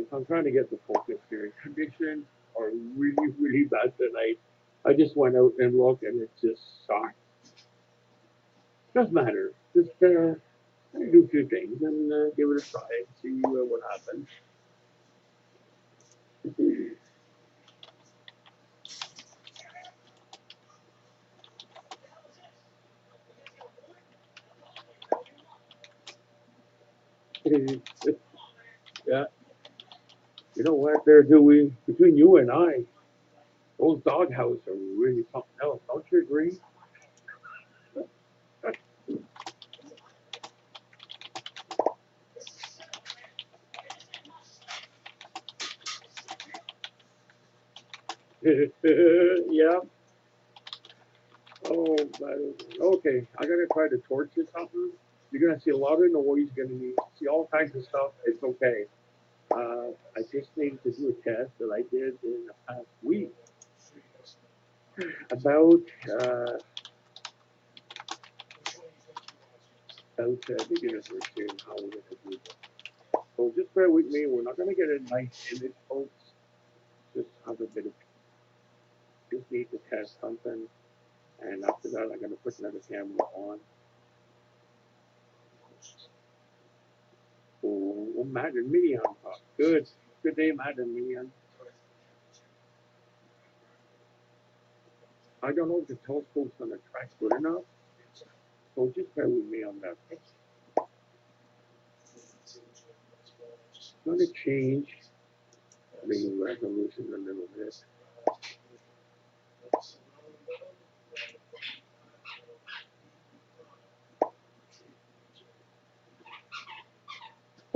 if I'm trying to get the focus here, conditions are really, really bad tonight. I just went out and looked and it just sucked. Doesn't matter. Just do a few things and give it a try and see what happens. Yeah, you know what? There, Dewey, between you and I, those doghouse are really something else. Don't you agree? Yeah. Oh, okay. I gotta try to torch or something. You're gonna see a lot of noise. You're gonna see all kinds of stuff. It's okay. I just needed to do a test that I did in the past week about uh, the university and how we're gonna do this. So just bear with me. We're not gonna get a nice image, folks. Just have a bit of. Just need to test something, and after that, I'm gonna put another camera on. Oh, Matt and Minion. Good. Good day, Matt and Minion. I don't know if the telescope's going to track good enough, so just bear with me on that. I'm going to change the resolution a little bit.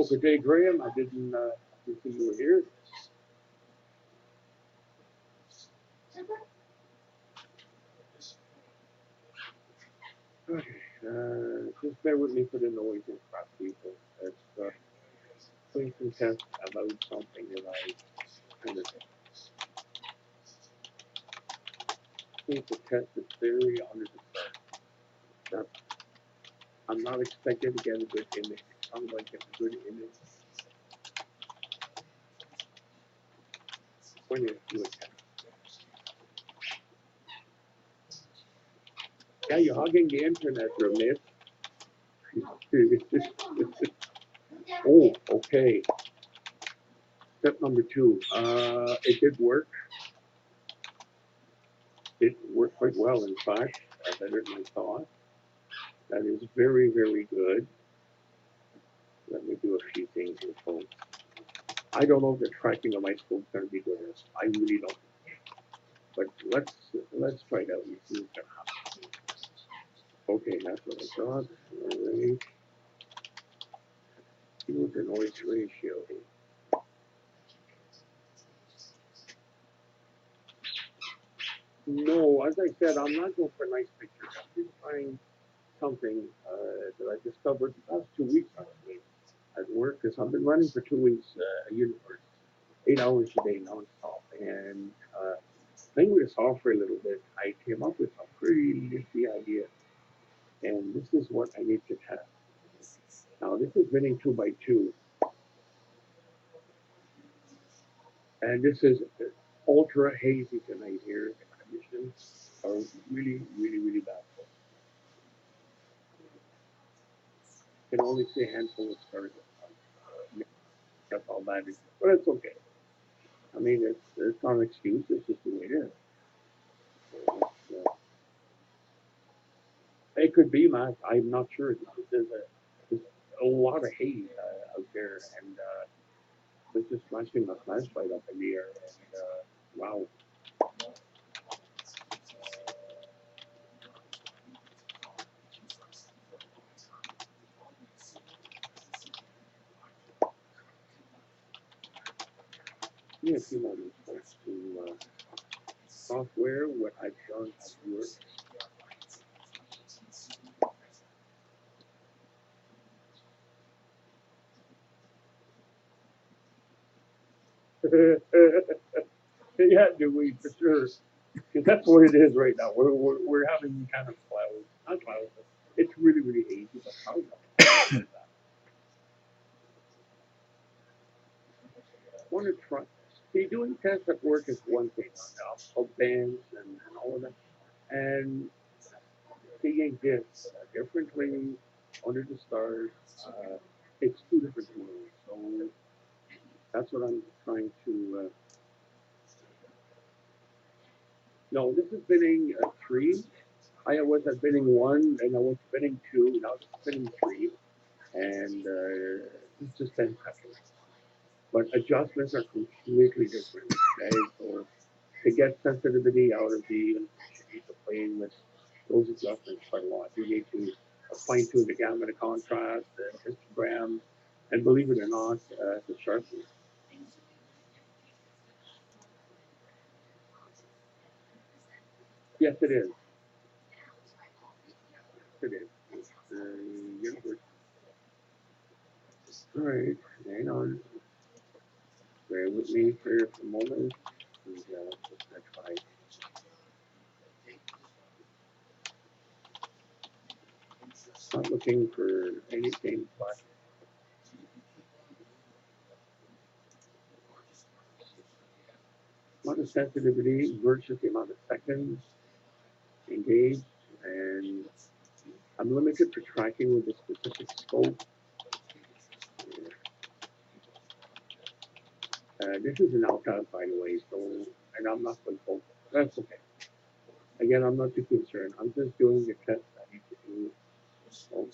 Oh, good day, Graham. I didn't see you were here. Okay, just bear with me for the noise and crap, people. It's doing some test about something that I kind of think the test is very under the sun. I'm not expecting to get a good image. I'm going to get a good image when you do a test. Yeah, you're hugging the internet, Ramit. Oh, okay. Step number 2. It did work. It worked quite well, in fact. Better than I thought. That is very, very good. Let me do a few things here, folks. I don't know if the tracking of my scope's going to be good. I really don't. But let's try it out and see what's going to happen. Okay, that's what I thought. All right. See what the noise ratio is. No, as I said, I'm not going for nice pictures. I'm just trying something that I discovered the last 2 weeks actually at work, because I've been running for 2 weeks a universe, 8 hours a day nonstop, and playing with the software a little bit, I came up with a pretty nifty idea, and this is what I need to test. Now this is running 2x2, and this is ultra hazy tonight here. The conditions are really, really, really bad. Can only see a handful of stars. That's all bad, but it's okay. I mean, it's not an excuse. It's just the way it is. It could be, Matt. I'm not sure. There's a lot of haze out there, and it's just flashing my flashlight up in the air. And wow. Yeah, a few moments to software. What I've done has worked. Yeah, do we for sure? Because that's what it is right now. We're having kind of clouds, not clouds. It's really, really hazy, but clouds. want to try. See, doing tests at work is one thing on the optical bands and all of that, and seeing this differently under the stars, it's two different worlds. So that's what I'm trying to. No, this is bidding three. I was at bidding one, and I went to bidding two. Now this is bidding three, and it's just 10 seconds. But adjustments are completely different. Okay, so to get sensitivity out of the information, you need to play with those adjustments quite a lot. You need to fine tune the gamma, the contrast, the histogram, and believe it or not, the sharpness. Yes, it is. It is. It's the universe. All right, hang on. Bear with me for a moment. And, just gonna try. Not looking for anything but amount of sensitivity versus the amount of seconds engaged, and I'm limited for tracking with the specific scope. This is an outcast, by the way, so, and I'm not going to focus. That's okay. Again, I'm not too concerned. I'm just doing the test I need to do. So,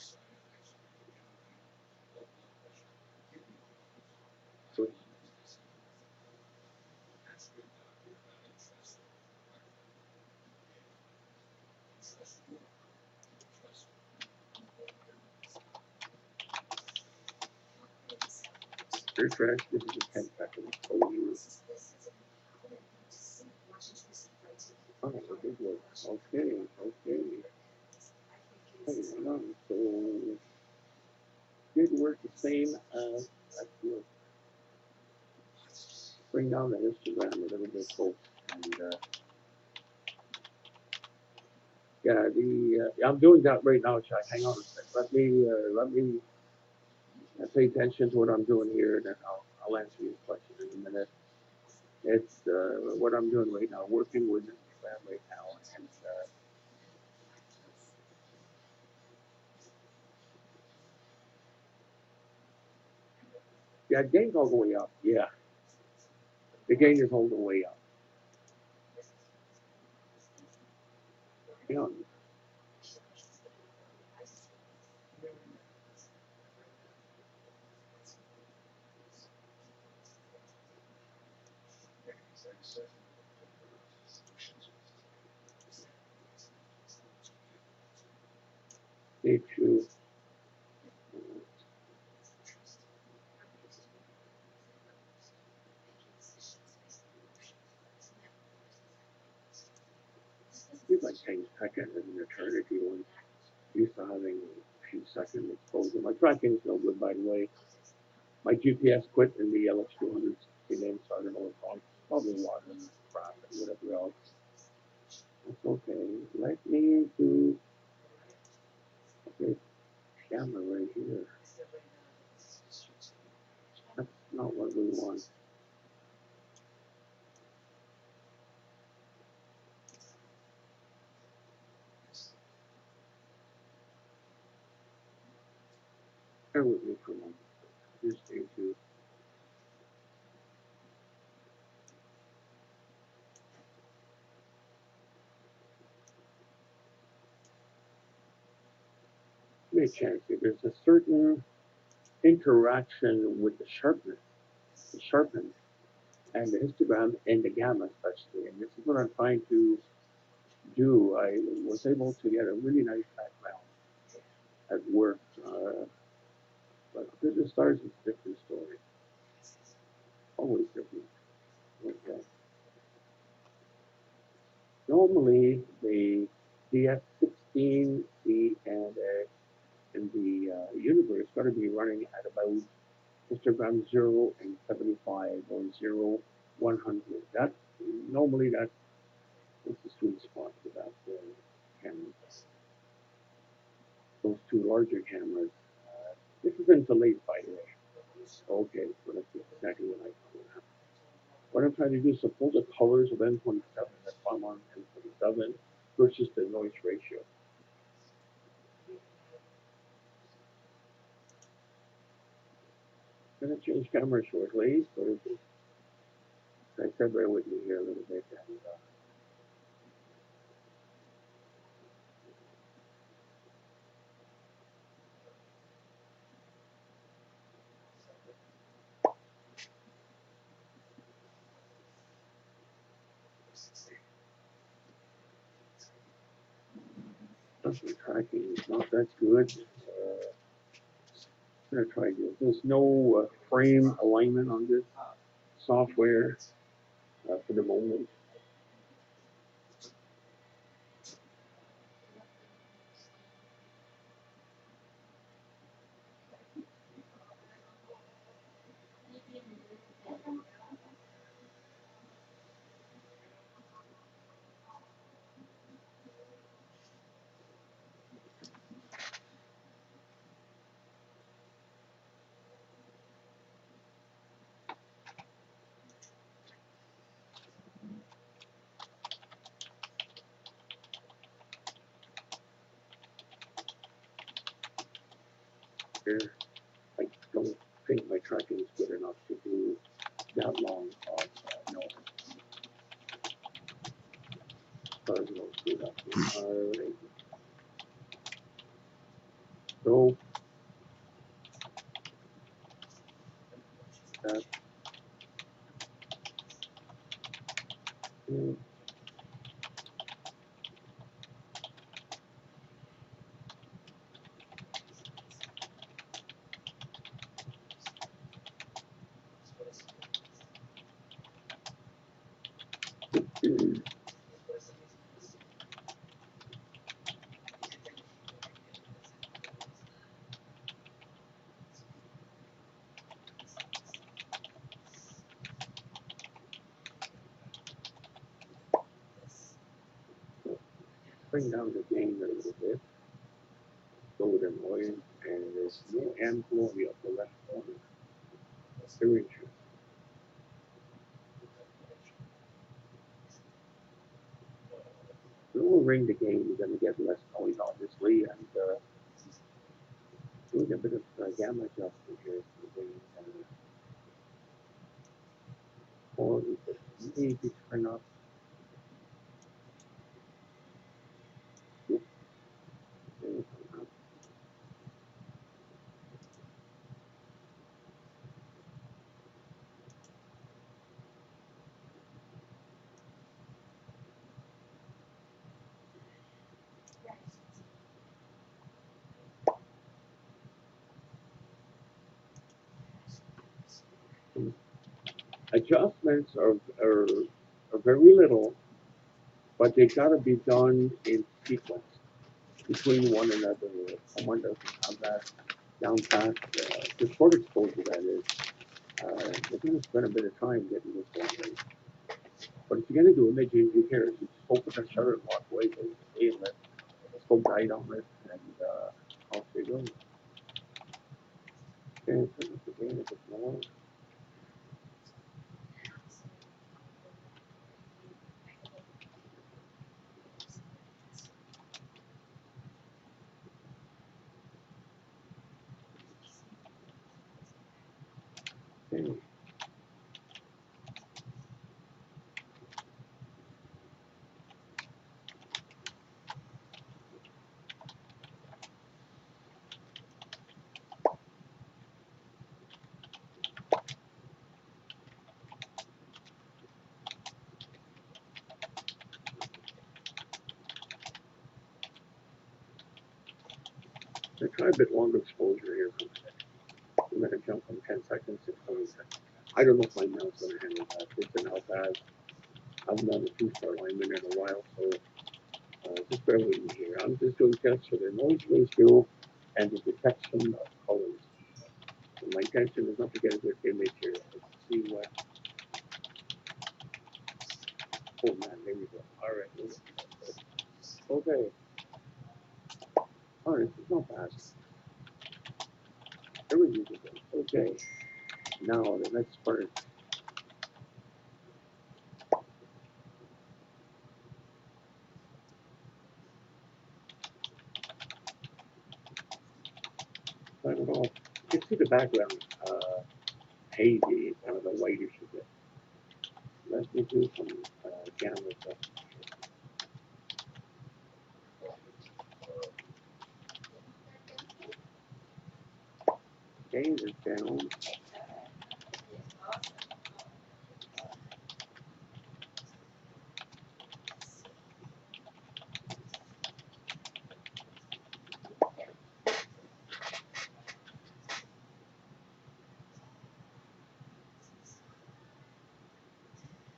refresh. This is a 10 seconds. So you, oh, it did work. Okay, okay. Hang on. So, did work the same as, let's do it. Bring down the histogram a little bit, folks. And, yeah, I'm doing that right now, Chuck. Hang on a sec. Let me pay attention to what I'm doing here, and then I'll answer your question in a minute. It's what I'm doing right now, working with Instagram right now, and yeah, gain's all the way up. Yeah, the gain is all the way up. Hang on. Need to. It's like 10 seconds is an eternity. When used to having a few seconds exposure. My tracking's no good, by the way. My GPS quit in the LX200 name, so I don't know what's wrong. Probably water and crap and whatever else. That's okay. Let me do this camera right here. That's not what we want. Bear with me for a moment. Just need to. Give me a chance here. There's a certain interaction with the sharpness, the sharpen, and the histogram and the gamma especially. And this is what I'm trying to do. I was able to get a really nice background at work. But the stars is a different story. Always different. Okay. Normally, the DS16C and the universe got to be running at about histogram 0 and 75 or 0, 100. That's normally that's the sweet spot for that camera. Those two larger cameras. This is in Delete, by the way. Okay, so that's exactly what I found. What I'm trying to do is to pull the colors of N27 that I'm on N27 versus the noise ratio. I'm going to change camera shortly, so I said bear with me here a little bit. And, tracking is not that good. I'm going to try this. There's no frame alignment on this software for the moment. Here, I don't think my tracking is good enough to do that long of noise. Sorry, we don't do that. Alright. So that is bring down the gain a little bit. Go with the noise, and there's no amploy of the left corner. Very interesting. The lower ring the gain, you're going to get less noise, obviously, and doing a bit of gamma adjustment here for the gain. Or we could maybe turn up. Adjustments are very little, but they got to be done in sequence between one another. Someone doesn't have that down pat, the short exposure that is, they're going to spend a bit of time getting this one right. But if you're going to do imaging, who cares? You just open the shutter and walk away, basically, and let's go guide on it, and off they go. Okay, turn up the gain a bit more. Okay. So try a bit longer exposure here. I'm going to jump from 10 seconds to 20 seconds. I don't know if my mouth's going to handle that. It's an outpass. I've done a two-star alignment in a while, so just bear with me here. I'm just doing tests for the noise ratio and the detection of colors. So my intention is not to get a good image here. Let's see what. Oh man, there we go. All right. Okay. All right, it's not bad. There we go. Okay. Now the next part. I don't know. You can see the background hazy, kind of a whitish a bit. Let me do some gamma stuff. Gain is down.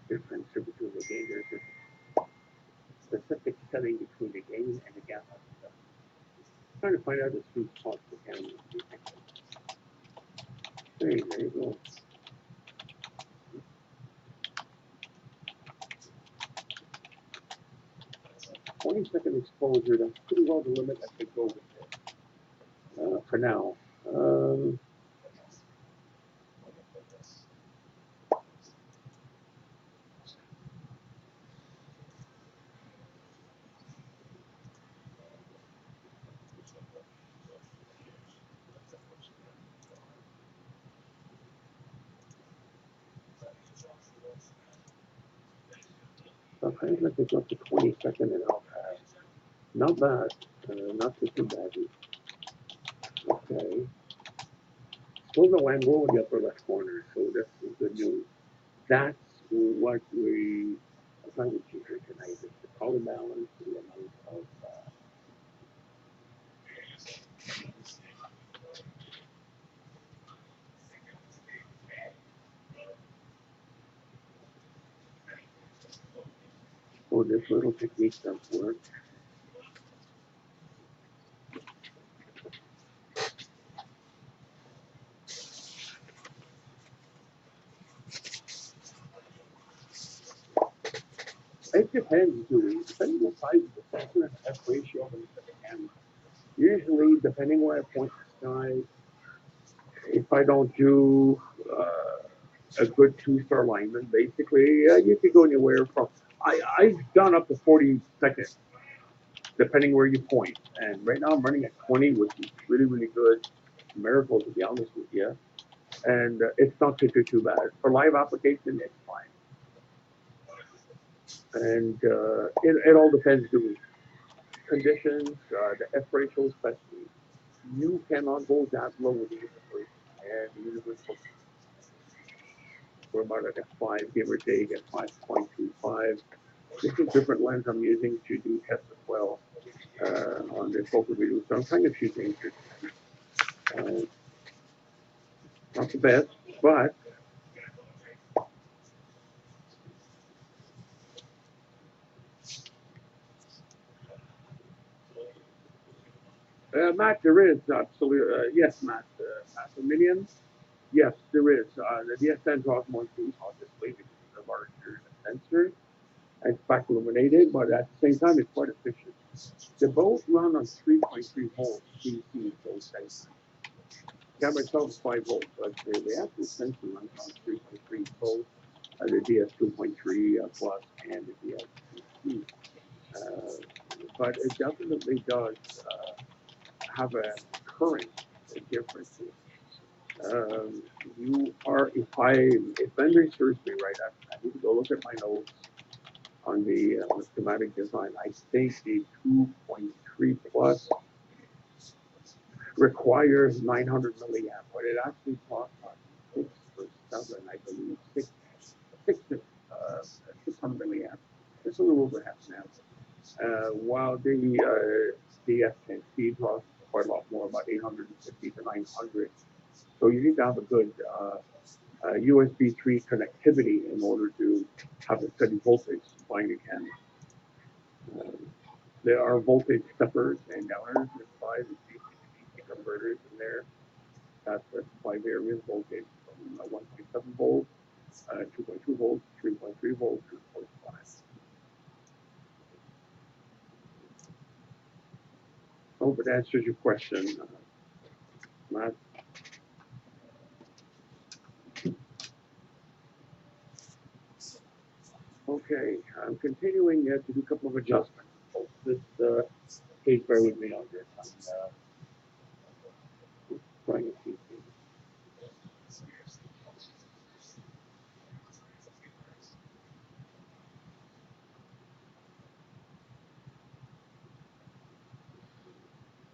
Difference between the gain. There's a specific setting between the gain and the gamma. Trying to find out the sweet spot for gamma. There you go. 20-second exposure, that's pretty well the limit I could go with it for now. Okay, let me go to 20-second and I'll pass. Not bad, not too bad. Okay. Still no angle in the upper left corner, so that's good news. That's what we are trying to achieve here tonight, is the color balance, the amount of so this little technique does work. It depends, Dewey. Depending on the size of the sensor and the F ratio of the camera. Usually, depending where I point the sky, if I don't do a good two-star alignment, basically, you could go anywhere from. I've done up to 40 seconds, depending where you point. And right now, I'm running at 20, which is really, really good. Miracle, to be honest with you. And it's not too bad. For live application, it's fine. And it all depends on conditions, the F ratio especially. You cannot go that low with the universe. And the universe, we're about at F5, give or take, at 5.25. This is a different lens I'm using to do tests as well on the focal video. So I'm trying a few things here. Not the best, but Matt, there is absolutely, yes, Matt, Minion, yes, there is. The DSN draws more juice, obviously, because it's a larger sensor. It's back illuminated, but at the same time, it's quite efficient. They both run on 3.3 volts DC, those sensors. Camera itself is 5 volts, but the actual sensor runs on 3.3 volts, the DS 2.3 plus and the DS 2. But it definitely does have a current difference. You are, if memory serves me right, I need to go look at my notes on the schematic design. I think the 2.3 plus requires 900 milliamp, but it actually costs 6 or 7, I believe, 600 milliamp. It's a little over half an amp. While the F10C draws quite a lot more, about 850 to 900. So you need to have a good USB 3 connectivity in order to have a steady voltage supplying the camera. There are voltage steppers and downers inside the DC converters in there. That supply various voltage from 1.7 volts, 2.2 volts, 3.3 volts, and 0.5. I hope it answers your question, Matt. Okay, I'm continuing to do a couple of adjustments. This, please bear with me on this. I'm trying a few things.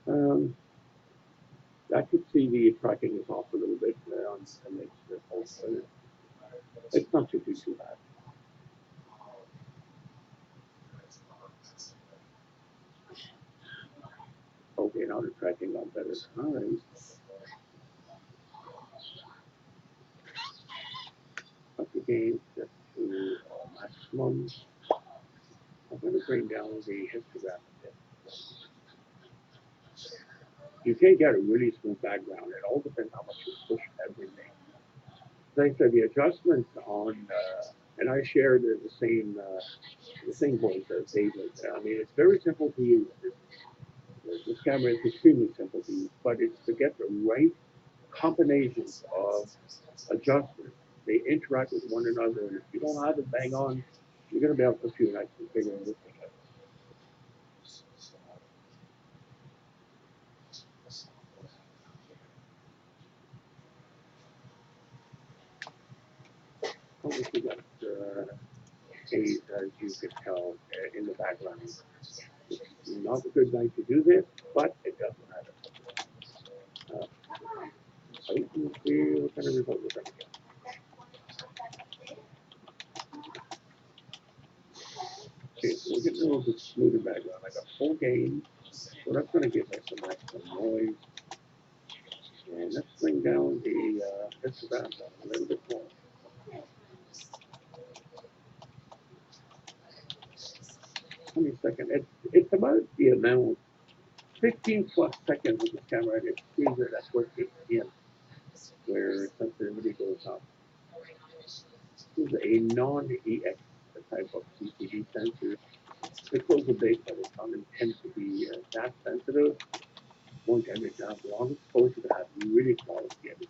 Um, I could see the tracking is off a little bit on some of the posts, but it's not too bad. Okay, now the tracking got better. All right. Up again, set to maximum. I'm going to bring down the histogram a bit. You can't get a really smooth background. It all depends how much you push everything. Like I said, the adjustments on, and I share the same voice as David. I mean, it's very simple to use. This camera is extremely simple to use, but it's to get the right combinations of adjustments. They interact with one another, and if you don't have it bang on, you're going to be able to see nice and figure this thing out. Obviously, got haze, as you can tell, in the background. It's not a good night to do this, but it doesn't matter. I can see what kind of result we're going to get. Okay, so we're getting a little bit smoother background. I got full gain, so that's going to give us some extra noise. And let's bring down the histogram a little bit more. Give me a second. It's about the amount, 15 plus seconds of this camera, and it freezes at 14 in, where sensitivity goes up. This is a non-EX type of CCD sensor. It goes a bit, but it's not intended to be that sensitive. Won't image have long exposure to have really quality image.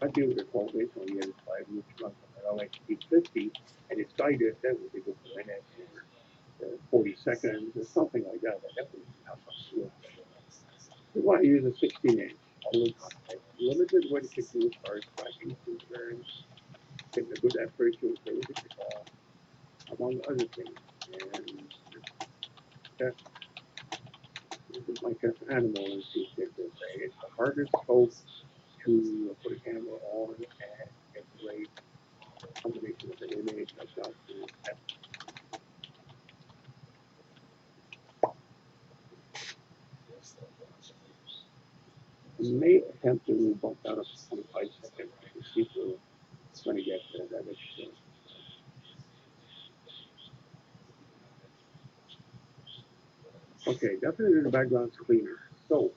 I'd be able to call this on the other side, which runs on an LXT50, and it's guided that would be good for minute or 40 seconds or something like that. I definitely have some to it. We want to use a 16-inch. Always limited what it can do as far as tracking concerns, getting a good aperture, among other things. And test, this is my test animal and see if it's the hardest scope to put a camera on and get the right combination of the image I've got to test. I may attempt to bump that up to 25 seconds to see if we're going to get that image. Okay, definitely the background's cleaner. So,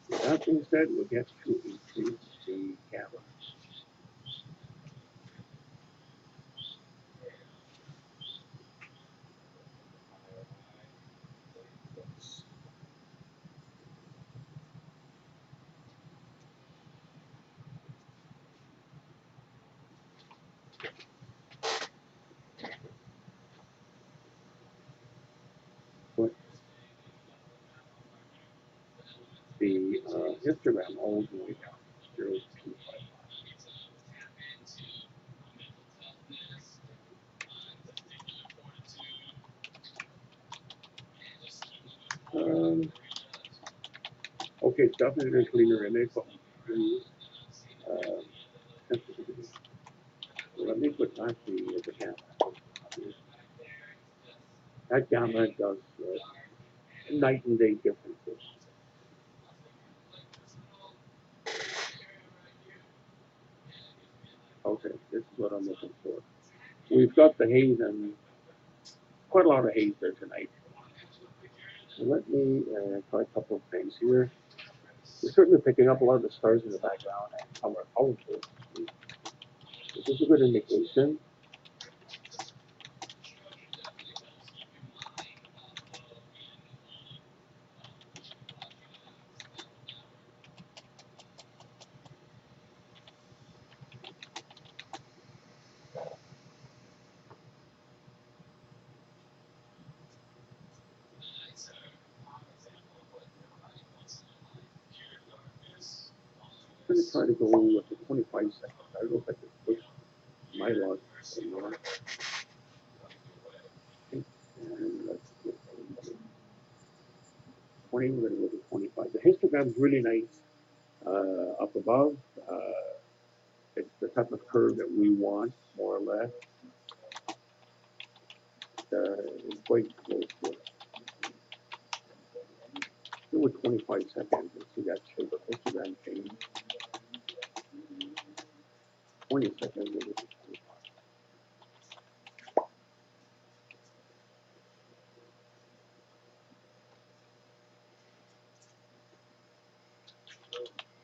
with that being said, we'll get to increase the camera. Put the histogram all the way down to 0.255. Okay, it's definitely a cleaner image, but uh, sensitivity. So let me put back the camera. That camera does night and day differences. Okay, this is what I'm looking for. We've got the haze and quite a lot of haze there tonight. So let me try a couple of things here. We're certainly picking up a lot of the stars in the background and some are colorful. This is a good indication. going to try to go with the 25 seconds. I don't know if I can push my luck anymore. Okay. And let's get 20. We're going to go to 25. The histogram is really nice up above. It's the type of curve that we want, more or less. It's quite close to it. Do with 25 seconds and see that shape of histogram change. 20 seconds.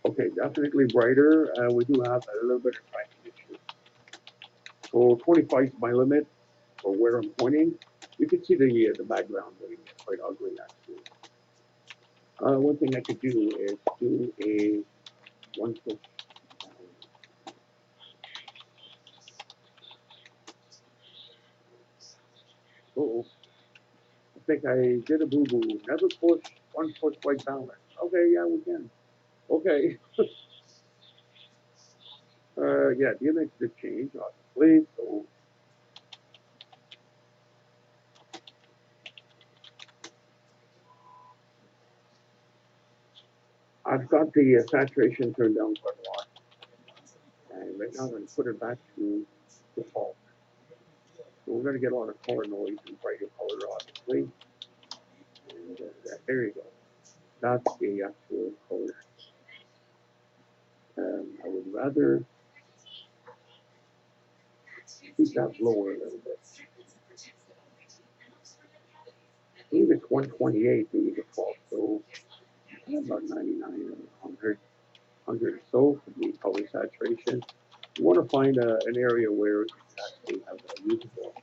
Okay, definitely brighter. We do have a little bit of tracking issue. So 25 is my limit for where I'm pointing. You can see the background getting quite ugly actually. One thing I could do is do a one push. Oh, I think I did a boo boo. Never push one push right balance. Okay, yeah, we can. Okay. Yeah, the image did change, obviously. So I've got the saturation turned down quite a lot. And right now I'm going to put it back to default. So we're going to get a lot of color noise and brighter color, obviously. And there you go. That's the actual color. I would rather keep that lower a little bit. I believe it's 128 the default, so about 99 or 100 or so for the color saturation. You want to find an area where you actually have a usable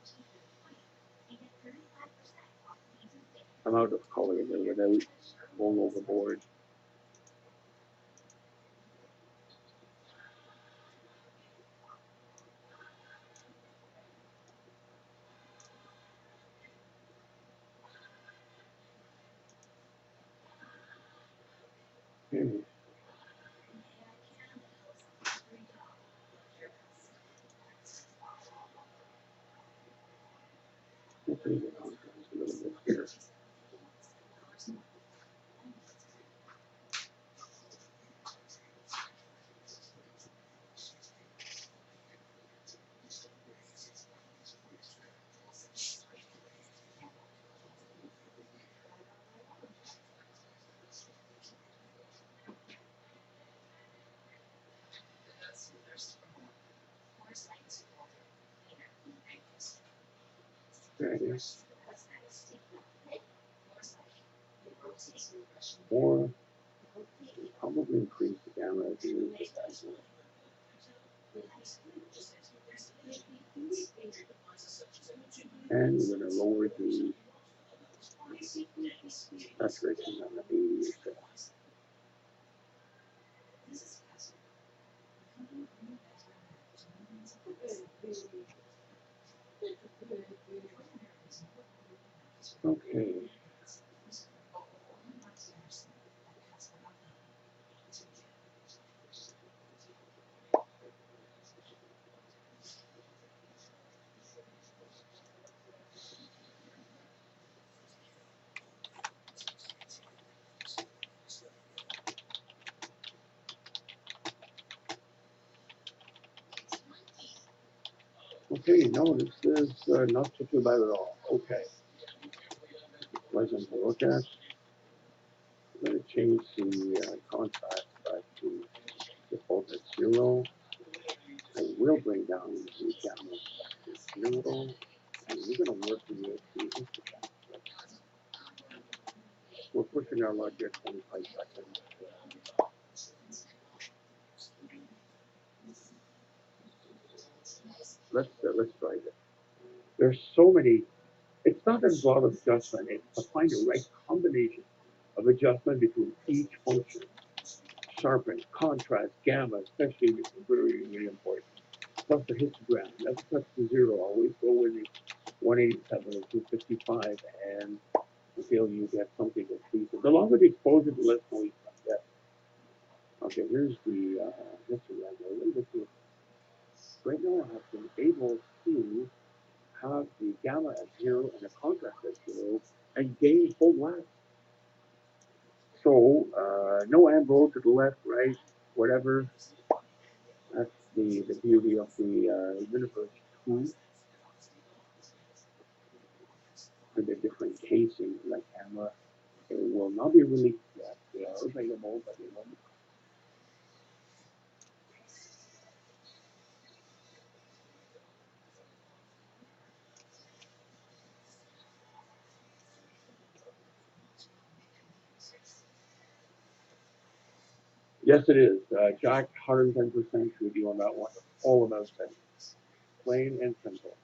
amount of color in there without going overboard. Okay. Okay, or probably increase the gamma as you move it back. And we're going to lower the saturation on the 80 or so. Okay. Okay, no, this is not too bad at all. Okay. Pleasant to look at. I'm going to change the contrast back to default at 0. I will bring down the gamma to 0. And we're going to work with the histogram. We're pushing our luck at 25 seconds. Let's try this. There's so many. It's not a lot of adjustment. It's to find the right combination of adjustment between each function. Sharpen, contrast, gamma, especially is very, very important. Plus the histogram. Never touch the 0. Always go with the 187 or 255 and until you get something that's decent. The longer the exposure, the less noise you get. Okay, here's the histogram. A little bit here. Right now, I have been able to have the gamma at 0 and the contrast at 0 and gain full blast. So, no ambo to the left, right, whatever. That's the beauty of the Universe 2 and the different casings like gamma. It will not be released yet. They are available, but they won't. Yes, it is. Jack, 110% with you on that one. All about that. Plain and simple.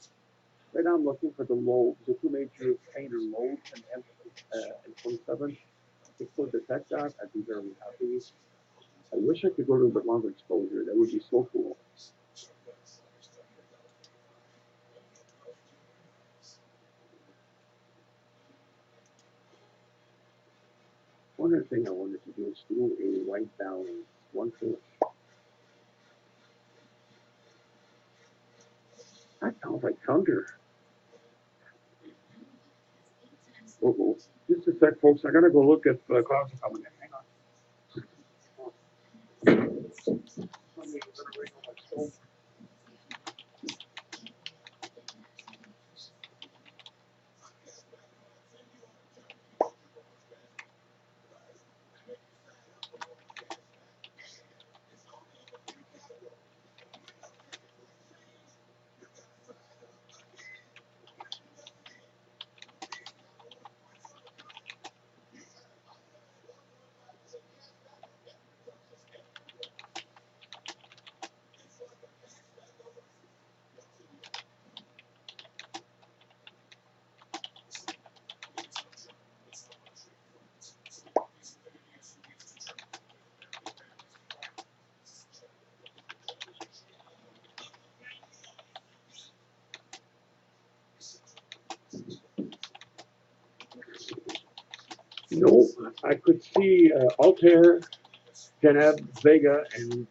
Right now I'm looking for the lobes, the two major painter lobes and 27. If I could detect that, I'd be very happy. I wish I could go to a bit longer exposure. That would be so cool. One other thing I wanted to do is do a white balance. One thing. That sounds like thunder. Uh-oh. Just a sec, folks. I gotta go look at the clouds are coming in. Hang on. No, I could see Altair, Deneb, Vega, and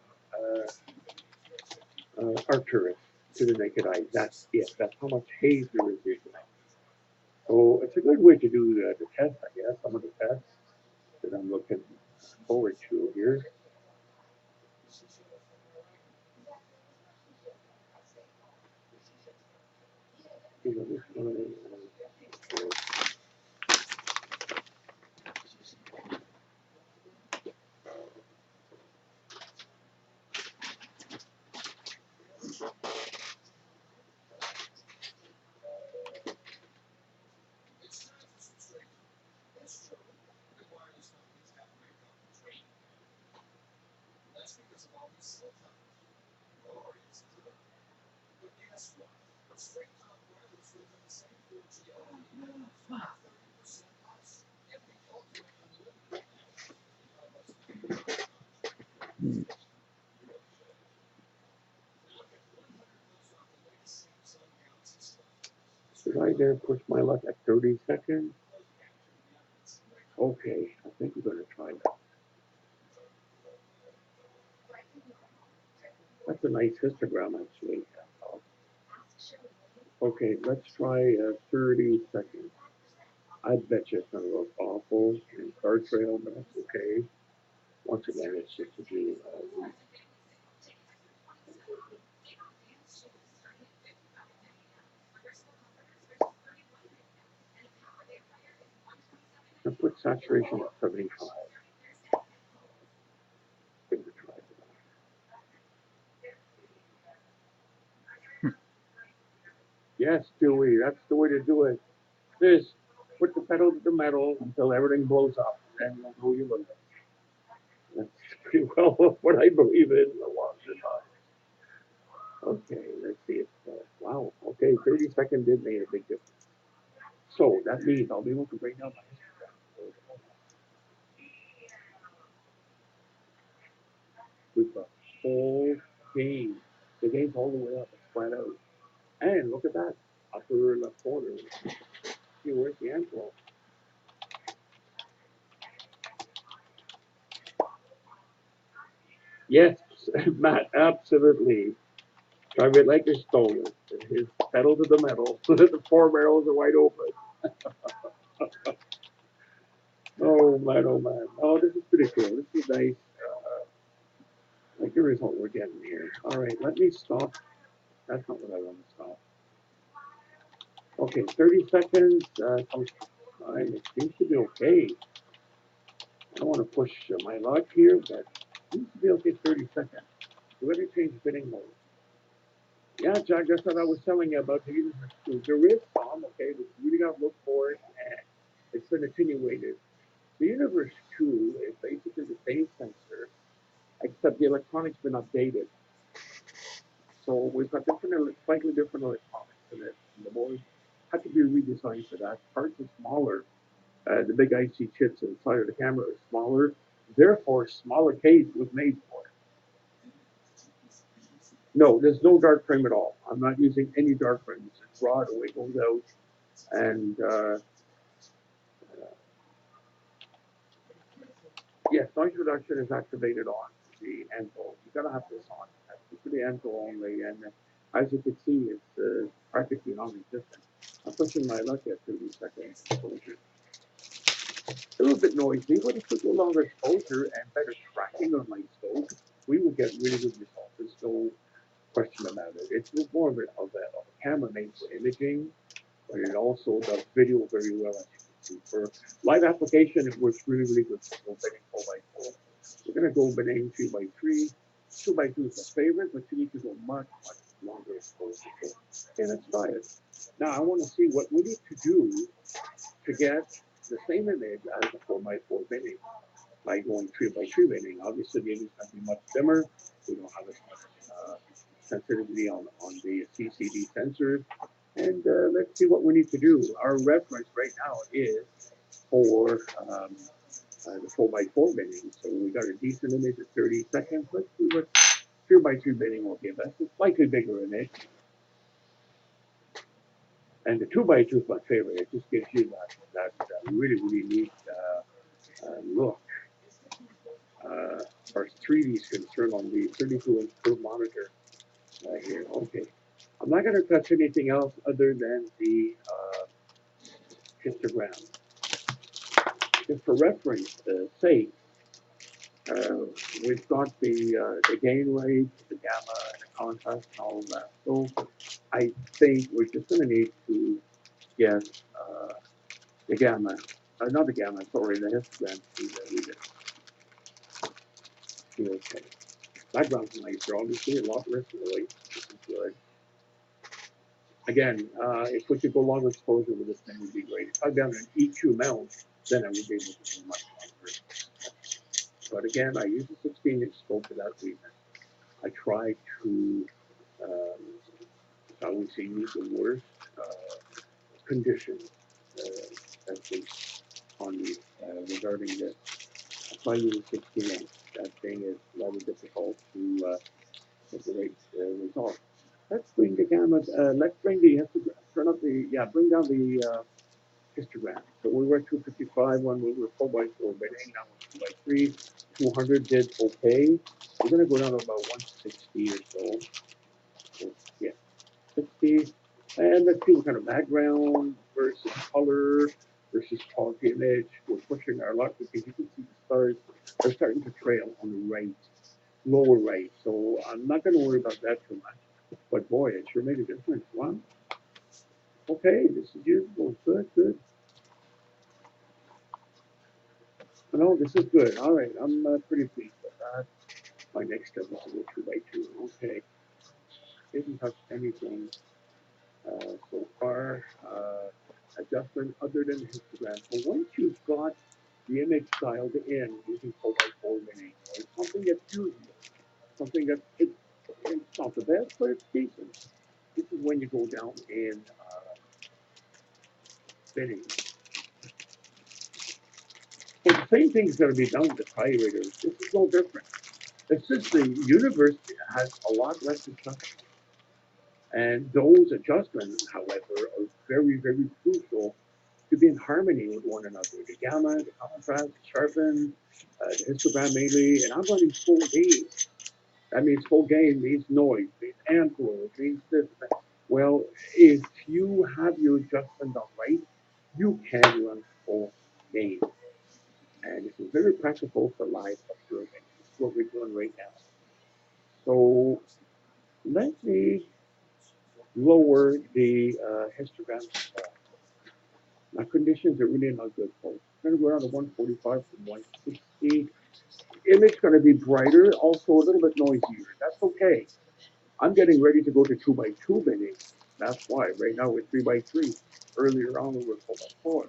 Arcturus to the naked eye. That's it. That's how much haze there is here tonight. So it's a good way to do the test, I guess. Some of the tests that I'm looking forward to here. This one, should I dare push my luck at 30 seconds? Okay, I think we're going to try that. That's a nice histogram, actually. Okay, let's try 30 seconds. I bet you it's going to look awful in card trail, but that's okay. Once again, it's just a dream. I put saturation at 75. Give it a try. Yes, Dewey, that's the way to do it. This, put the pedal to the metal until everything blows up, and then you'll know you look. That's pretty well what I believe in a lot of the time. Okay, let's see it. Wow, okay, 30-second did make a big difference. So that means I'll be able to break down my with the whole game. The game's all the way up, it's flat out. And look at that, upper left corner. See, where's the envelope? Yes, Matt, absolutely. Drive it like a stolen. His pedal to the metal. The four barrels are wide open. Oh man, oh man. Oh, this is pretty cool. This is nice. Like the result we're getting here. All right, let me stop. That's not what I want to stop. Okay, 30 seconds. Time. It seems to be okay. I don't want to push my luck here, but it seems to be okay. 30 seconds. So let me change bidding mode. Yeah, Jack, that's what I was telling you about the universe too. There is some, okay, but you really got to look for it, and it's been attenuated. The universe 2 is basically the same sensor, except the electronics been updated. So we've got different, slightly different electronics in it. And the board had to be redesigned for that. Parts are smaller. The big IC chips inside of the camera are smaller. Therefore, smaller case was made for it. No, there's no dark frame at all. I'm not using any dark frames. It's raw the way it goes out. And yes, noise reduction is activated on the Anvil. You gotta have this on. That's for the Anvil only. And as you can see, it's practically non-existent. I'm pushing my luck at 30 seconds exposure. A little bit noisy, but if we go longer exposure and better tracking on my scope, we will get really good results. There's no question about it. It's more of a camera made for imaging, but it also does video very well, as you can see. For live application, it works really, really good for bidding 4x4. We're going to go bidding 3x3. 2x2 is my favorite, but you need to go much, much longer exposure. Okay, let's try it. Now, I want to see what we need to do to get the same image as a 4x4 bidding by going 3x3 bidding. Obviously, the image is going to be much dimmer. We don't have as much sensitivity on the CCD sensors. And let's see what we need to do. Our reference right now is for the 4x4 bidding. So we got a decent image at 30 seconds. Let's see what 3x3 bidding will give us. It's slightly bigger image. And the 2x2 is my favorite. It just gives you that really, really neat look. As far as 3D is concerned on the 32-inch curved monitor here. Okay. I'm not going to touch anything else other than the histogram. Just for reference sake, we've got the gain rate, the gamma, and the contrast, and all of that. So I think we're just going to need to get the gamma, not the gamma, sorry, the histogram to read it. Okay. Background's nicer, obviously, a lot less noise, which is good. Again, if we could go longer exposure with this thing would be great. If I got an EQ mount, then I would be able to do much longer. But again, I use a 16-inch scope for that reason. I try to, I would say, use the worst conditions at least on the regarding this. If I use a 16-inch, that thing is rather difficult to get the right result. Let's bring the gamma. Let's bring the turn up the bring down the histogram. So we were 255 when we were 4x4 bidding. Now we're 2x3. 200 did okay. We're gonna go down to about 160 or so. So, yeah, 60. And let's see what kind of background versus color versus quality image. We're pushing our luck because you can see the stars are starting to trail on the right, lower right. So I'm not going to worry about that too much. But boy, it sure made a difference. Wow. Okay, this is usable. Good, good. No, this is good. All right, I'm pretty pleased with that. My next step is to go 2x2. Okay, didn't touch anything so far. Adjustment other than histogram. So once you've got the image dialed in using 4x4 mini, or something that's usable, something that it's not the best, but it's decent. This is when you go down in spinning. Well, the same thing's going to be done with the trirators. This is no different. It's just the universe has a lot less instructions. And those adjustments, however, are very, very crucial to be in harmony with one another. The gamma, the contrast, the sharpen, the histogram mainly, and I'm running 4D. That means full gain, means noise, means amplitude, means this. Well, if you have your adjustment done right, you can run full gain. And this is very practical for live observing. This is what we're doing right now. So let me lower the histogram. My conditions are really not good, folks. I'm going to go down to 145 from 160. Image going to be brighter, also a little bit noisier. That's okay. I'm getting ready to go to 2x2 binning. That's why. Right now we're 3x3. Earlier on we were 4x4.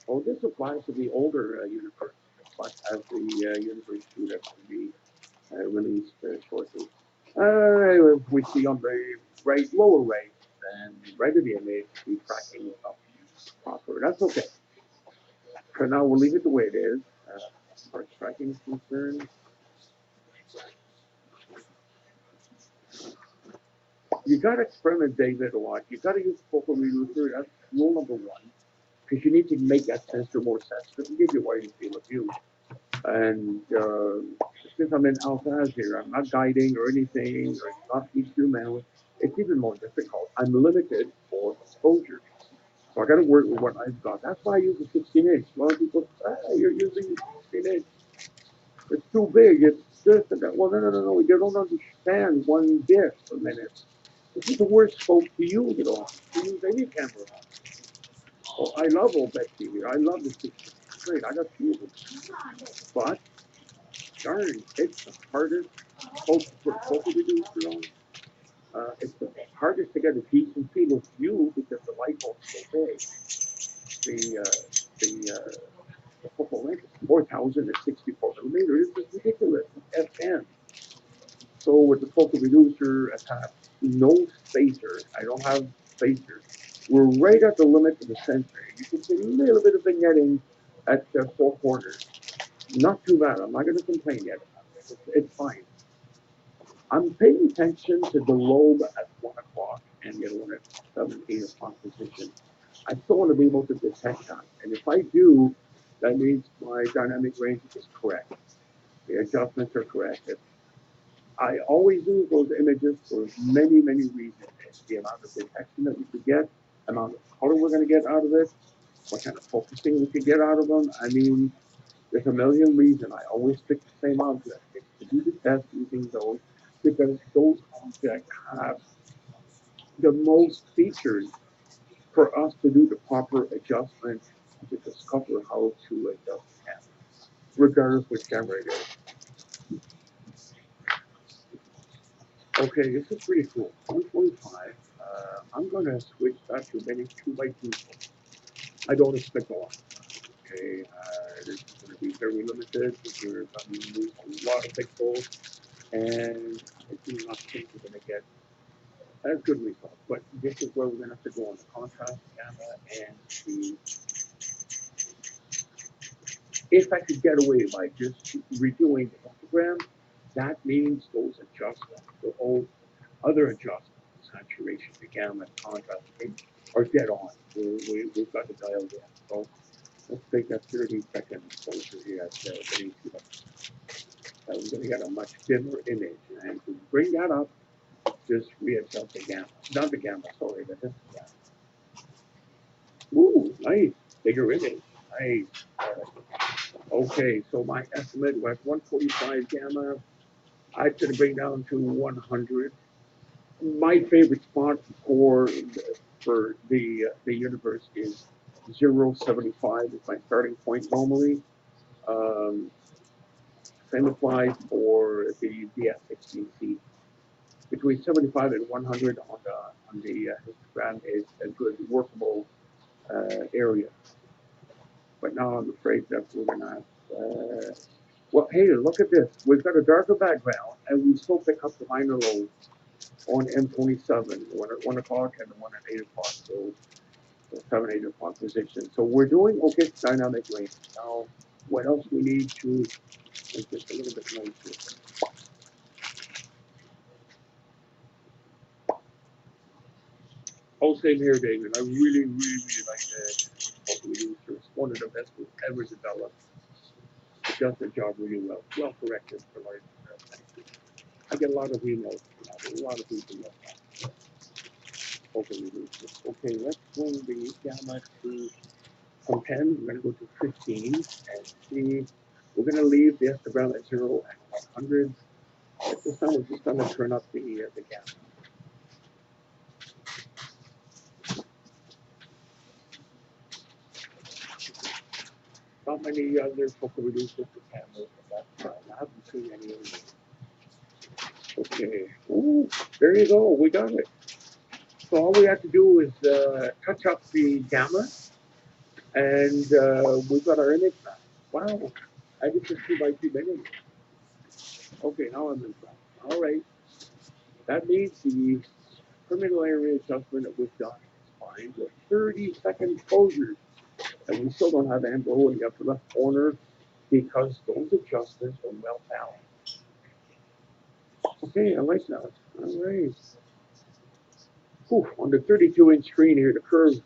Oh, this applies to the older universe, but as the universe 2 that's going to be released shortly. We see on the right, lower right, and right of the image, the tracking up proper. That's okay. For now, we'll leave it the way it is. As far as tracking is concerned, you got to experiment, David, a lot. You got to use focal reducer. That's rule number one, because you need to make that sensor more sensitive and give you a wider field of view. And since I'm in alpha here, I'm not guiding or anything, or not EQ manually. It's even more difficult. I'm limited for exposure. So I got to work with what I've got. That's why I use a 16 inch. A lot of people say, you're using a 16 inch. It's too big. It's this and that. Well, no. You don't understand one bit per minute. This is the worst scope to use it on, to use any camera on. Oh, I love OLED TV. I love the 16. It's great. I got two of them. But, darn, it's the hardest scope to put a focal reducer on. It's the hardest to get a decent field of view because the light bulb's so big. The focal length is 4,000 at 64 millimeters. This is ridiculous. It's FM. So with the focal reducer attached, no spacer. I don't have spacers. We're right at the limit of the sensor. You can see a little bit of vignetting at the four corners. Not too bad. I'm not going to complain yet. It's fine. I'm paying attention to the lobe at 1 o'clock and the other one at 7, 8 o'clock position. I still want to be able to detect that. And if I do, that means my dynamic range is correct. The adjustments are correct. I always use those images for many, many reasons. It's the amount of detection that we could get, amount of color we're going to get out of it, what kind of focusing we could get out of them. I mean, there's a million reasons. I always pick the same object. It's to do the test using those because those objects have the most features for us to do the proper adjustment to discover how to adjust the camera, regardless which camera it is. Okay, this is pretty cool. 145. I'm going to switch that to many 2x2. I don't expect a lot. Okay, this is going to be very limited because I'm going to use a lot of pixels, and I do not think we're going to get as good results. But this is where we're going to have to go on the contrast camera and the. If I could get away by just redoing the histogram, that means those adjustments, the old other adjustments, saturation, the gamma, contrast, are dead on. We've got the dial in. So let's take that 30-second exposure here at 32. We're going to get a much dimmer image. And to bring that up, just readjust the gamma. Not the gamma, sorry, but this gamma. Ooh, nice. Bigger image. Nice. Okay, so my estimate was 145 gamma. I could bring down to 100. My favorite spot for the universe is 0.75 is my starting point normally. Um, Same applies for the DS16C. Between 75 and 100 on the histogram is a good workable area. But now I'm afraid that we're gonna have. Well, hey, look at this. We've got a darker background, and we still pick up the minor lobe on M27, the one at 1 o'clock and the one at 8 o'clock. So 7, 8 o'clock position. So we're doing okay dynamic range. Now, what else we need to make this a little bit nicer? Oh, same here, David. I really like the users. one of the best we've ever developed. It does the job really well. Well corrected for large packages. I get a lot of emails from that. A lot of people love that. Okay, let's swing the gamma to from 10. We're going to go to 15 and see. We're going to leave the histogram at 0 and 100. At this time, we're just going to turn up the gamma. Not many other focal reducers for cameras, but that's fine. I haven't seen any of them. Okay. Ooh, there you go. We got it. So all we have to do is touch up the gamma, and we've got our image now. Wow. I did this 2x2 minutes. Okay, now I'm in front. All right. That means the perimeter area adjustment that we've done is fine. With 30-second closures, and we still don't have angle in the upper left corner because those adjustments are well balanced. Okay, I like that. All right. Whew, on the 32-inch screen here, the curved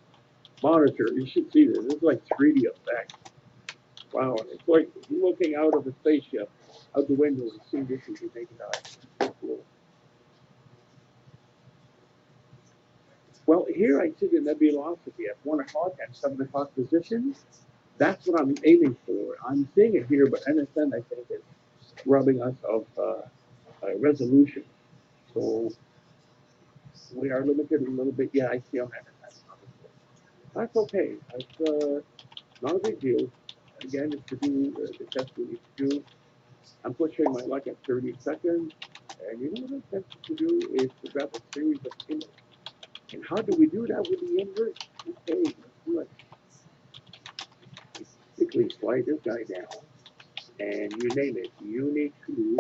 monitor, you should see this. This is like 3D effect. Wow, it's like looking out of a spaceship out the window and seeing this with your naked eye. Cool. Well, here I see the nebulosity at 1 o'clock and 7 o'clock positions. That's what I'm aiming for. I'm seeing it here, but NSN, I think, is robbing us of resolution. So we are limited a little bit. Yeah, I see on NSN. That's okay. That's not a big deal. Again, it's to do the test we need to do. I'm pushing my luck at 30 seconds. And you know what I'm tempted to do is to grab a series of images. And how do we do that with the inverse? Okay, let's do it. Basically slide this guy down. And you name it. Unit 2. You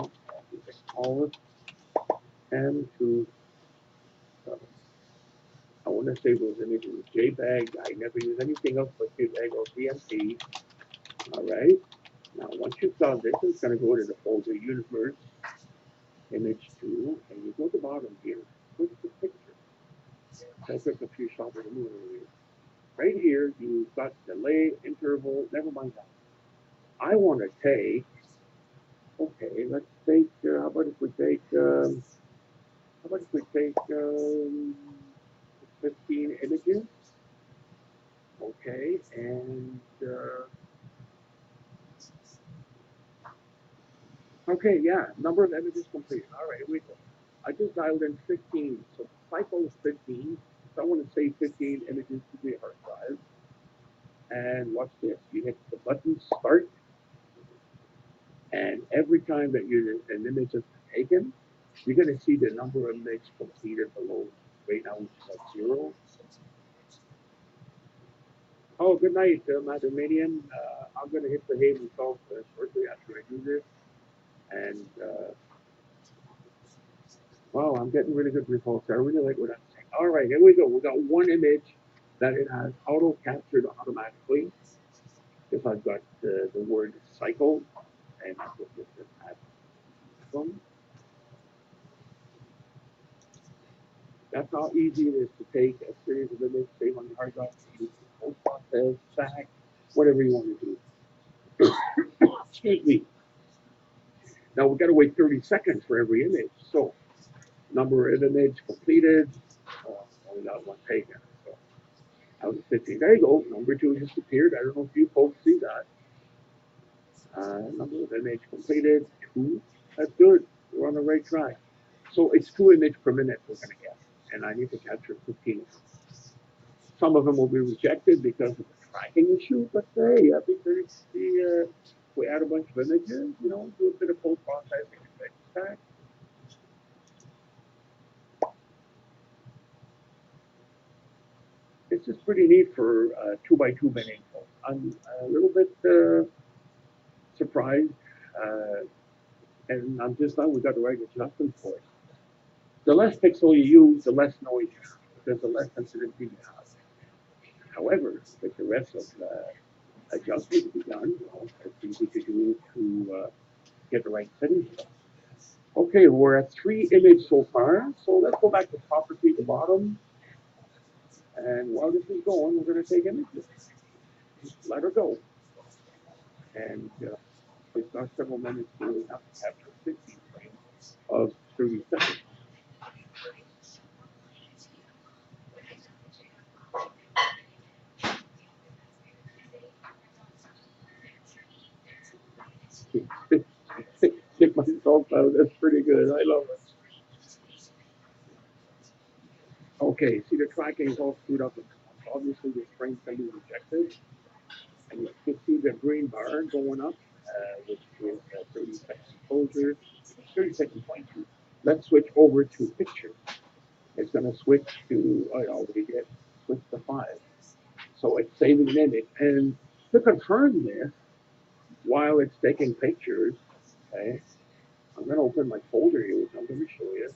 can call it M2. I want to save those images with JPEG. I never use anything else but JPEG or BMP. All right. Now, once you've done this, it's going to go to the folder Universe, Image 2, and you go to the bottom here. Click the picture. I took a few shots of the moon earlier. Right here, you've got delay, interval, never mind that. I want to take, okay, let's take, how about if we take 15 images? Okay, and, okay, yeah, number of images completed. All right, here we go. I just dialed in 15, so cycle is 15. So I want to save 15 images to the hard drive. And watch this. You hit the button Start, and every time that an image is taken, you're going to see the number of images completed below. Right now, which is at 0. Oh, good night, Madam Median. I'm going to hit the Haven Salt shortly after I do this. And wow, I'm getting really good results. I really like what I'm saying. All right, here we go. We got one image that it has auto captured automatically. If I've got the word cycle, and I put this at them. That's how easy it is to take a series of images, save on your hard drive, use the post process, stack, whatever you want to do. Excuse me. Now we've got to wait 30 seconds for every image. So, number of image completed, only got one taken. So, out of 15. There you go. Number 2 just appeared. I don't know if you folks see that. Number of image completed, 2. That's good. We're on the right track. So it's 2 images per minute we're going to get. And I need to capture 15. Some of them will be rejected because of the tracking issue, but hey, I think there's we add a bunch of images, you know, do a bit of post processing and stack. It's just pretty neat for 2x2 bin info. I'm a little bit surprised, and I'm just glad we got the right adjustment for it. The less pixel you use, the less noise you have, because the less sensitivity you have. However, with the rest of the adjustment to be done, you know, it's easy to do to get the right settings done. Okay, we're at 3 images so far, so let's go back to property at the bottom. And while this is going, we're going to take images. let her go. And it's not several minutes to have to capture 15 frames of 30 seconds. Stick myself out. That's pretty good. I love it. Okay, see the tracking is all screwed up. Obviously, this frame can be rejected. And you can see the green bar going up, which is 30 second exposure, 30 second point. Let's switch over to picture. It's going to switch to, I already did, switch to 5. So it's saving an image. And to confirm this, while it's taking pictures, okay, I'm going to open my folder here, which I'm going to show you.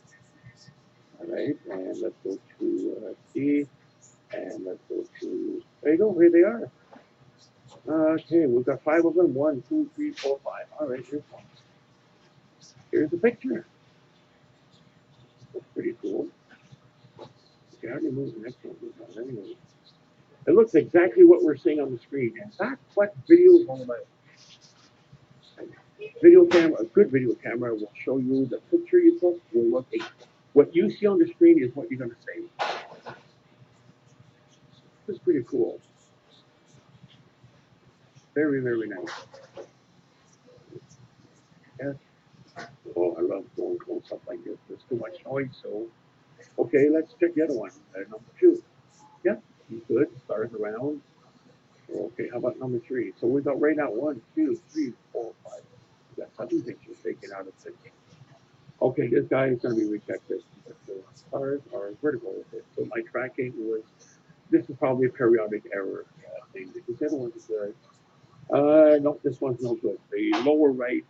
All right, and let's go to C, and let's go to, there you go, here they are. Okay, we've got 5 of them, 1, 2, 3, 4, 5. All right, here's one. Here's the picture. That's pretty cool. Okay, I already moved the next one. Anyway, it looks exactly what we're seeing on the screen, and that's what video is all about. Video camera, a good video camera will show you the picture you took will look. What you see on the screen is what you're going to save. This is pretty cool. Very, very nice. Yes. Oh, I love going close up like this. There's too much noise, so. Okay, let's check the other one. Number 2. Yeah, good. Stars around. Okay, how about number 3? So we got right now 1, 2, 3, 4, 5. We got 7 pictures taken out of 50. Okay, this guy is going to be rejected. The stars are vertical. So my tracking was, this is probably a periodic error thing. Because the other one's good. No, this one's no good. The lower right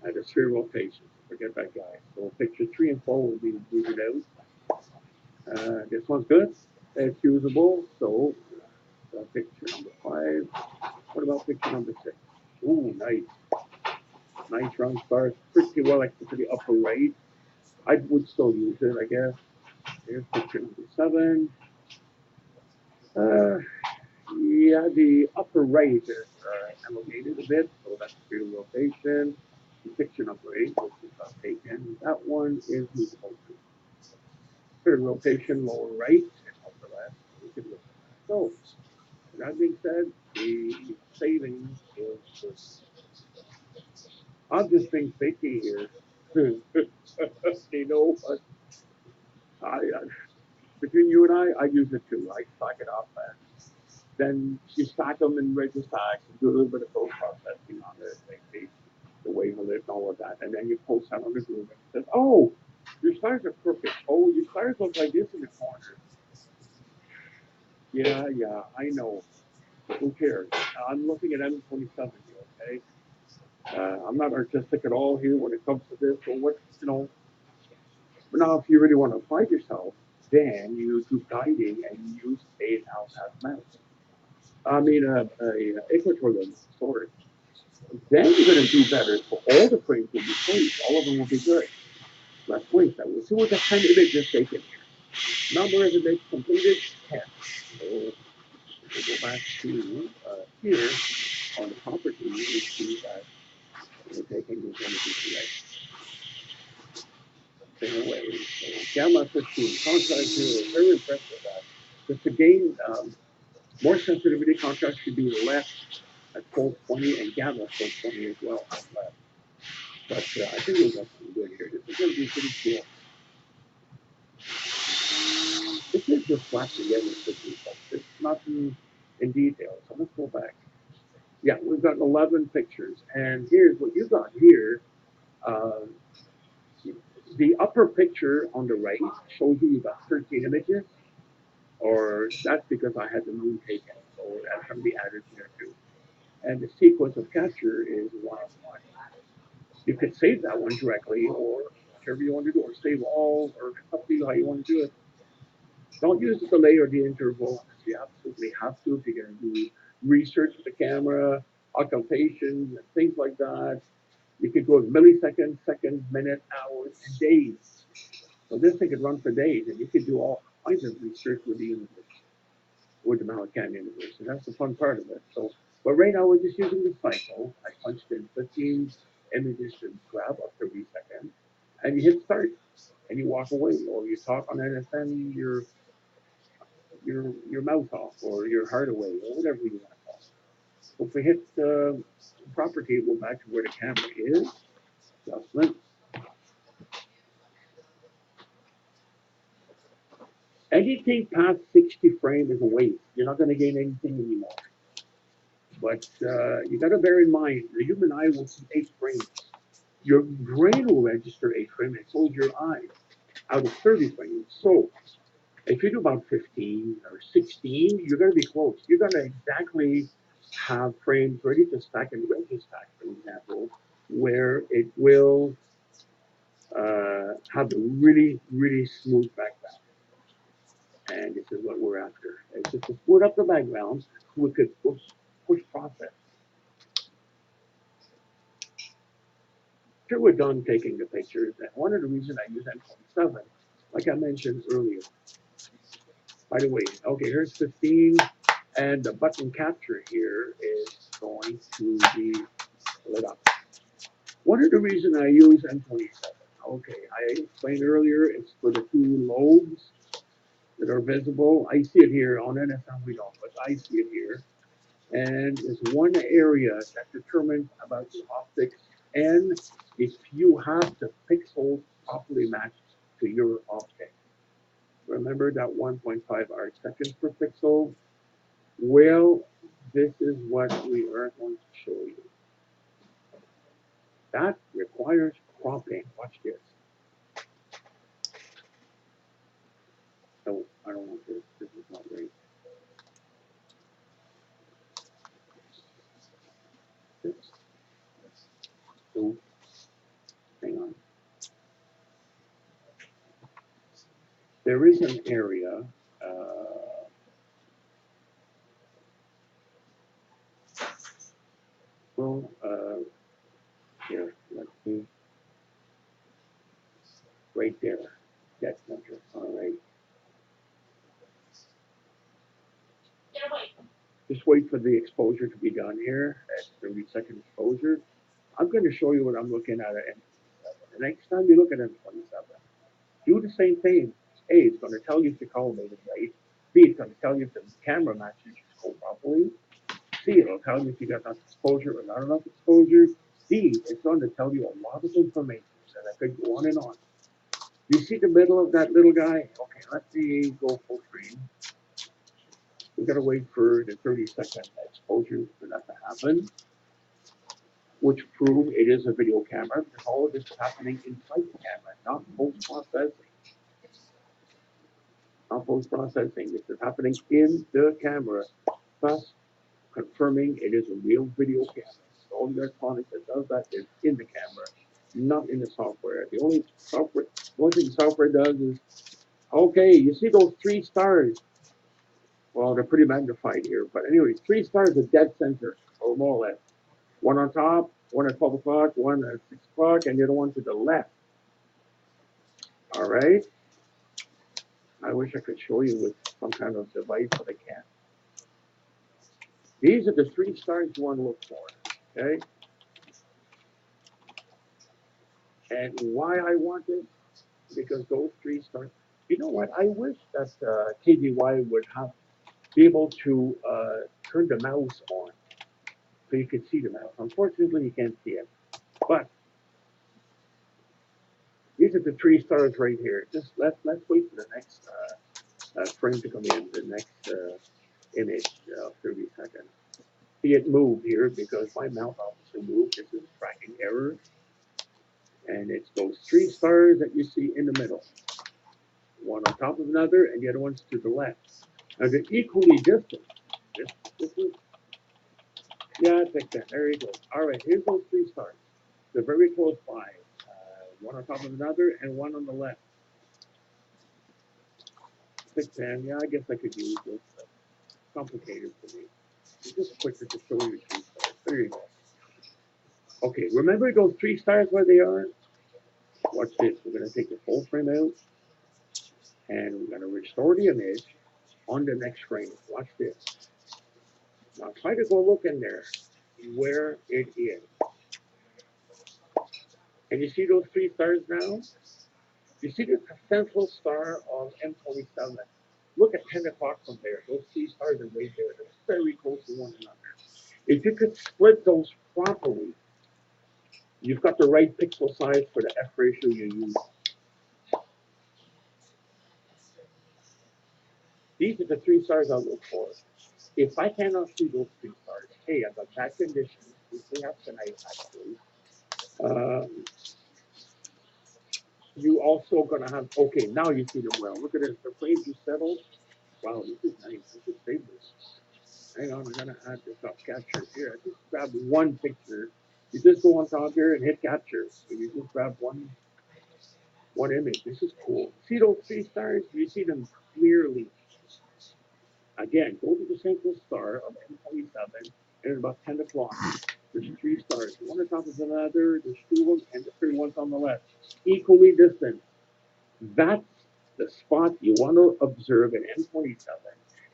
had a sphere rotation. Forget that guy. So picture 3 and 4 will be booted out. This one's good. It's usable. So picture number 5. What about picture number 6? Ooh, nice. Nice round stars. Pretty well except for the upper right. I would still use it, I guess. Here's picture number 7. Yeah, the upper right is elevated a bit, so that's sphere rotation. Picture number 8, which is not taken. That one is movable too. Sphere rotation, lower right and upper left. We can look at that. So, that being said, the savings is I'm just being picky here. You know, between you and I use it too. I stack it up and then you stack them in regular stacks and do a little bit of post processing on it, like the wave of it and all of that. And then you post that on the group and it says, oh, your stars are perfect. Oh, your stars look like this in the corner. Yeah, I know. Who cares? I'm looking at M27 here, okay? I'm not artistic at all here when it comes to this. So what, but now if you really want to apply yourself, then you do guiding and you use a Alpha mouse. I mean, equatorial sorry. Then you're going to do better. So all the frames will be placed. All of them will be good. Let's wait. We'll see what the 10 images taken here. Number of images completed, 10. So we'll go back to here on the property. You see that we're taking these images right. Same away. So gamma 15, contrast 0. Very impressed with that. Just to gain more sensitivity, contrast should be left at full 20 and gamma full 20 as well. But I think we've got something good here. This is going to be pretty cool. This is just flat together quickly, folks. It's nothing in detail. So let's go back. Yeah, we've got 11 pictures. And here's what you got here. The upper picture on the right shows you got 13 images. Or that's because I had the moon taken. So that's going to be added here too. And the sequence of capture is 1 on 1. You could save that one directly, or whatever you want to do, or save all, or up to you how you want to do it. Don't use the delay or the interval. You absolutely have to if you're going to do research with the camera, occultations, and things like that. You could go milliseconds, seconds, minutes, hours, and days. So this thing could run for days, and you could do all kinds of research with the images. with the MallinCam Universe, and that's the fun part of it. So, but right now we're just using the cycle. I punched in 15 images to grab a 30-second, and you hit start, and you walk away, or you talk on it and send your mouth off, or your heart away, or whatever you want to call it. So if we hit the property, go back to where the camera is, adjustment. Anything past 60 frames is a waste. You're not going to gain anything anymore. But you got to bear in mind, the human eye will see 8 frames. Your brain will register 8 frames, and so is your eye, out of 30 frames. So if you do about 15 or 16, you're going to be close. You're going to exactly have frames ready to stack and ready to stack, for example, where it will have a really, really smooth background. And this is what we're after. It's just to split up the background, we could push process. After we're done taking the pictures, and one of the reasons I use M27, like I mentioned earlier. By the way, okay, here's 15, and the button capture here is going to be lit up. One of the reasons I use M27, okay, I explained earlier, it's for the 2 lobes that are visible. I see it here on NSM, we don't, but I see it here. And there's one area that determines about the optics, and if you have the pixels properly matched to your optic. Remember that 1.5 arc seconds per pixel? Well, this is what we are going to show you. That requires cropping. Watch this. Oh, I don't want this. This is not right. This. So, hang on. There is an area. Here, let's see. Right there. Dead center. All right. Just wait for the exposure to be done here at 30-second exposure. I'm going to show you what I'm looking at M27. The next time you look at M27, do the same thing. A, it's going to tell you if the collimate is right. B, it's going to tell you if the camera matches your scope properly. C, it'll tell you if you got enough exposure or not enough exposure. D, it's going to tell you a lot of information, and I could go on and on. You see the middle of that little guy? Okay, let's see, go full screen. We gotta wait for the 30-second exposure for that to happen, which proves it is a video camera, because all of this is happening inside the camera, not post-processing. Not post-processing, this is happening in the camera, thus confirming it is a real video camera. All the electronics that does that is in the camera, not in the software. The only thing software does is, okay, you see those 3 stars? Well, they're pretty magnified here, but anyway, 3 stars are dead center, or more or less. One on top, one at 12 o'clock, one at 6 o'clock, and the other one to the left. All right. I wish I could show you with some kind of device, but I can't. These are the 3 stars you want to look for. Okay. And why I want this? Because those 3 stars. You know what? I wish that KDY would be able to turn the mouse on so you could see the mouse. Unfortunately, you can't see it. But these are the 3 stars right here. Just let's wait for the next frame to come in, the next image, 30 seconds. See it move here because my mouse obviously moved. This is tracking error. And it's those 3 stars that you see in the middle. One on top of another, and the other one's to the left. Now they're equally distant. This is, yeah, take that. There you go. All right, here's those 3 stars. They're very close by. One on top of another, and one on the left. 610, yeah, I guess I could use this. Complicated for me. It's just quicker to show you 3 stars. There you go. Okay, remember those 3 stars where they are? Watch this. We're going to take the full frame out, and we're going to restore the image. on the next frame. Watch this. Now try to go look in there where it is. And you see those three stars now? You see the central star of M27. Look at 10 o'clock from there. Those three stars are right there. They're very close to one another. If you could split those properly, you've got the right pixel size for the F ratio you use. These are the three stars I look for. If I cannot see those three stars, hey, I've got bad conditions, which we have tonight actually. You also gonna have, okay, now you see them well. Look at this, the frames you settled. Wow, this is nice. This is save this. Hang on, I'm gonna add this up capture here. I just grab one picture. You just go on top here and hit capture. And you just grab one image. This is cool. See those three stars? You see them clearly. Again, go to the central star of M27, and it's about 10 o'clock. There's three stars. One on top of another, there's two of them, and the third one's on the left. Equally distant. That's the spot you want to observe in M27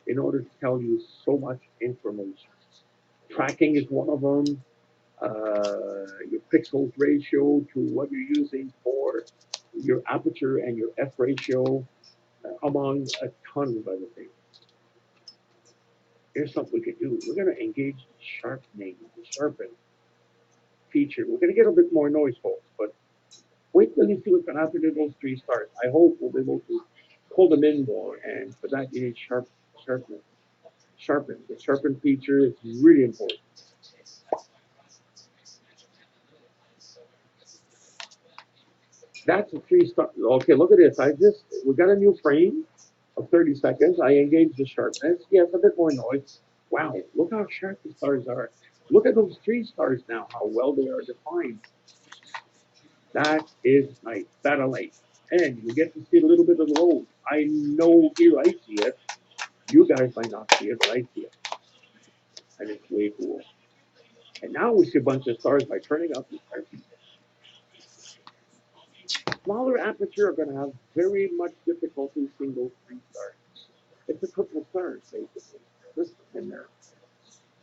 in order to tell you so much information. Tracking is one of them. Your pixels ratio to what you're using for your aperture and your F ratio, among a ton of other things. Here's something we could do. We're going to engage the sharpening, the sharpen feature. We're going to get a bit more noise, folks, but wait till you see what's going to happen to those three stars. I hope we'll be able to pull them in more, and for that you need sharpen. The sharpen feature is really important. That's a three-star. Okay, look at this. We got a new frame of 30 seconds. I engaged the sharpness. Yeah, it's a bit more noise. Wow, look how sharp the stars are. Look at those three stars now, how well they are defined. That is nice, satellite. And you get to see a little bit of the road. I know here I see it. You guys might not see it, but I see it. And it's way cool. And now we see a bunch of stars by turning up the stars. Smaller aperture are going to have very much difficulty seeing those three stars. It's a triple star, basically. This is in there.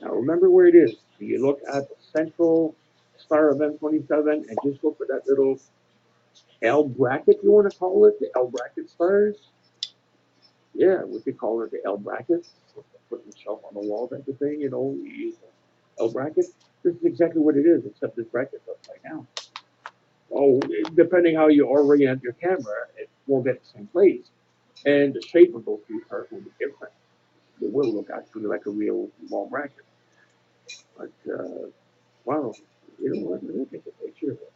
Now remember where it is. You look at the central star of M27 and just look for that little L bracket, you want to call it, the L bracket stars. Yeah, we could call it the L bracket. Putting shelf on the wall type of thing, we use L bracket. This is exactly what it is, except this bracket's upside down. Oh, depending how you orient your camera, it won't get the same place. And the shape of those two stars will be different. It will look actually like a real wall bracket. But, wow, you know what? Let me take a picture of it.